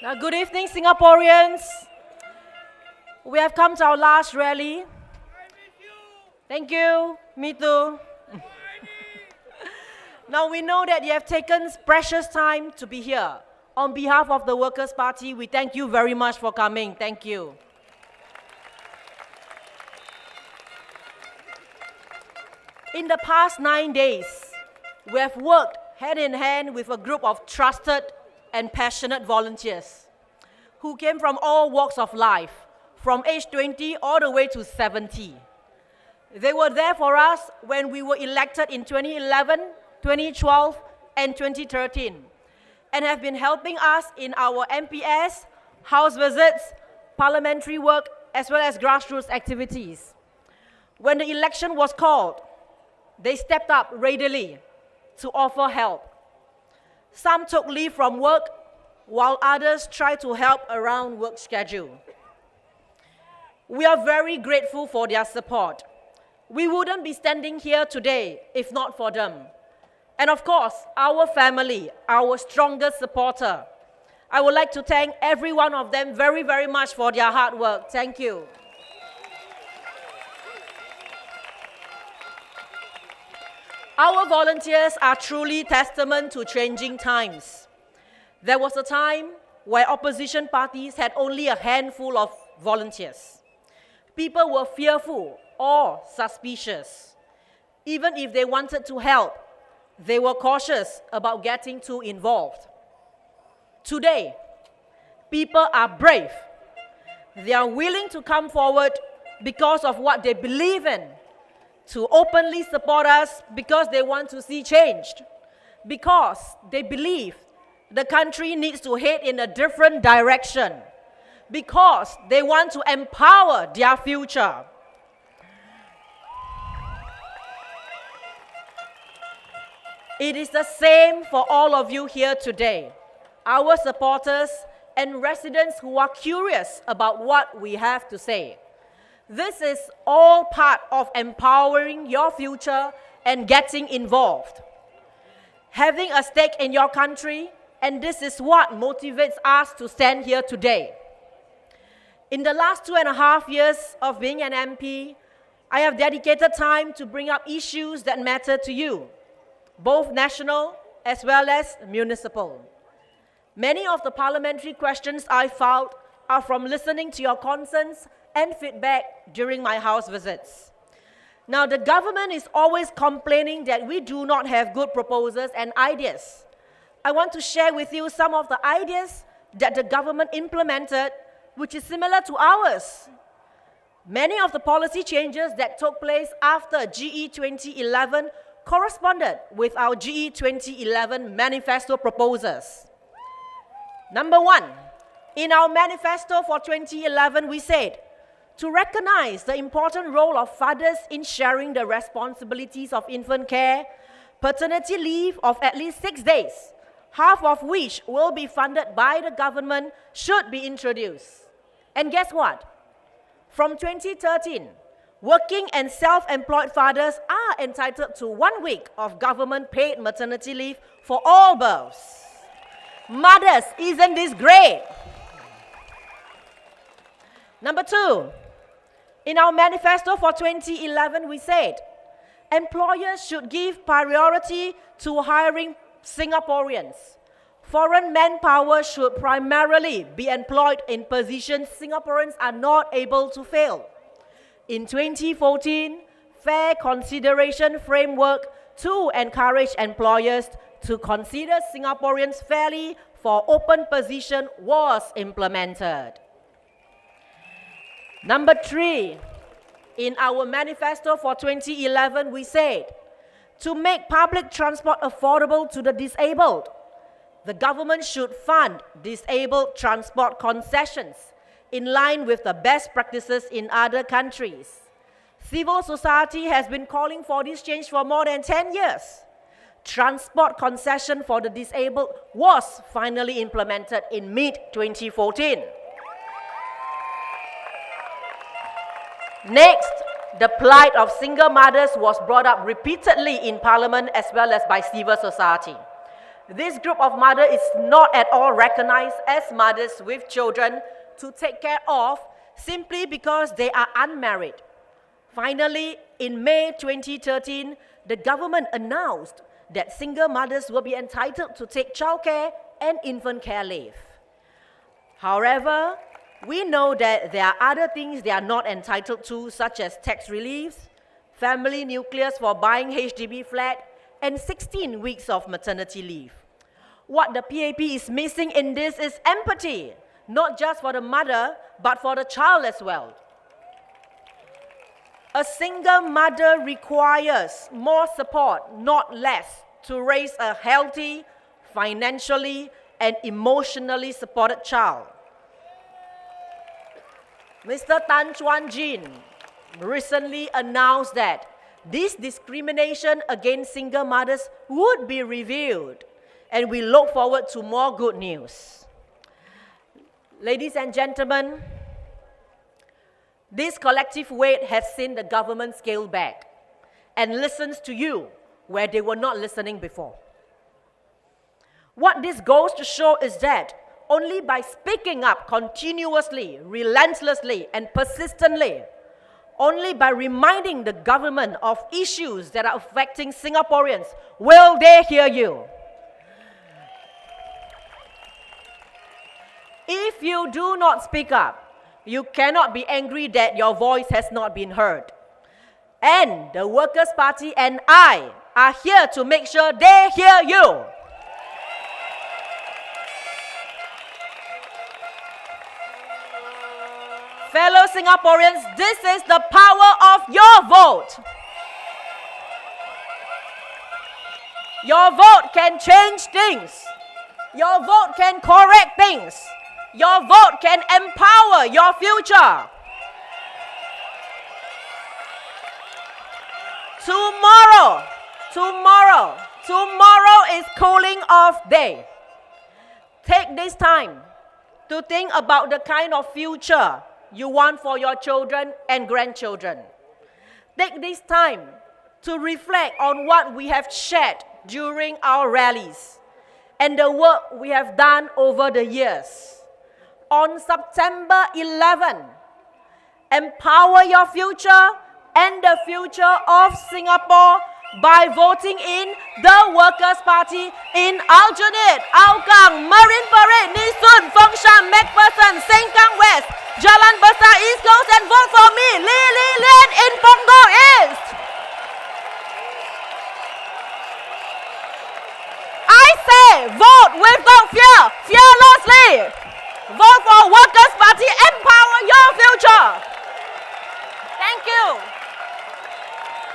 Now, good evening, Singaporeans. We have come to our last rally. Thank you. Me too. Now, we know that you have taken precious time to be here. On behalf of the Workers' Party, we thank you very much for coming. Thank you. In the past 9 days, we have worked hand in hand with a group of trusted and passionate volunteers who came from all walks of life, from age 20 all the way to 70. They were there for us when we were elected in 2011, 2012, and 2013, and have been helping us in our MPS, house visits, parliamentary work, as well as grassroots activities. When the election was called, they stepped up readily to offer help. Some took leave from work, while others tried to help around work schedule. We are very grateful for their support. We wouldn't be standing here today if not for them. And of course, our family, our strongest supporter. I would like to thank every one of them very, very much for their hard work. Thank you. Our volunteers are truly testament to changing times. There was a time where opposition parties had only a handful of volunteers. People were fearful or suspicious. Even if they wanted to help, they were cautious about getting too involved. Today, people are brave. They are willing to come forward because of what they believe in, to openly support us because they want to see changed, because they believe the country needs to head in a different direction, because they want to empower their future. It is the same for all of you here today, our supporters and residents who are curious about what we have to say. This is all part of empowering your future and getting involved. Having a stake in your country, and this is what motivates us to stand here today. In the last 2.5 years of being an MP, I have dedicated time to bring up issues that matter to you, both national as well as municipal. Many of the parliamentary questions I filed are from listening to your concerns and feedback during my house visits. Now, the government is always complaining that we do not have good proposals and ideas. I want to share with you some of the ideas that the government implemented, which is similar to ours. Many of the policy changes that took place after GE 2011 corresponded with our GE 2011 manifesto proposals. Number one, in our manifesto for 2011, we said, to recognize the important role of fathers in sharing the responsibilities of infant care, paternity leave of at least 6 days, half of which will be funded by the government, should be introduced. And guess what? From 2013, working and self-employed fathers are entitled to 1 week of government-paid maternity leave for all births. Mothers, isn't this great? Number two, in our manifesto for 2011, we said, employers should give priority to hiring Singaporeans. Foreign manpower should primarily be employed in positions Singaporeans are not able to fill. In 2014, Fair Consideration Framework to encourage employers to consider Singaporeans fairly for open position was implemented. Number three, in our manifesto for 2011, we said, to make public transport affordable to the disabled, the government should fund disabled transport concessions in line with the best practices in other countries. Civil society has been calling for this change for more than 10 years. Transport concession for the disabled was finally implemented in mid-2014. Next, the plight of single mothers was brought up repeatedly in Parliament as well as by civil society. This group of mothers is not at all recognized as mothers with children to take care of simply because they are unmarried. Finally, in May 2013, the government announced that single mothers will be entitled to take childcare and infant care leave. However, we know that there are other things they are not entitled to, such as tax reliefs, family nucleus for buying HDB flat, and 16 weeks of maternity leave. What the PAP is missing in this is empathy, not just for the mother, but for the child as well. A single mother requires more support, not less, to raise a healthy, financially, and emotionally supported child. Mr. Tan Chuan Jin recently announced that this discrimination against single mothers would be reviewed, and we look forward to more good news. Ladies and gentlemen, this collective weight has seen the government scale back and listens to you where they were not listening before. What this goes to show is that only by speaking up continuously, relentlessly, and persistently, only by reminding the government of issues that are affecting Singaporeans, will they hear you. If you do not speak up, you cannot be angry that your voice has not been heard. And the Workers' Party and I are here to make sure they hear you. Fellow Singaporeans, this is the power of your vote. Your vote can change things. Your vote can correct things. Your vote can empower your future. Tomorrow is cooling off day. Take this time to think about the kind of future you want for your children and grandchildren. Take this time to reflect on what we have shared during our rallies and the work we have done over the years. On September 11, empower your future and the future of Singapore by voting in the Workers' Party in Aljunied, Hougang, Marine Parade, Nee Soon, Fengshan, MacPherson, Sengkang West, Jalan Besar East Coast, and vote for me, Li Lian in Punggol East. I say, vote without fear, fearlessly. Vote for Workers' Party, empower your future. Thank you.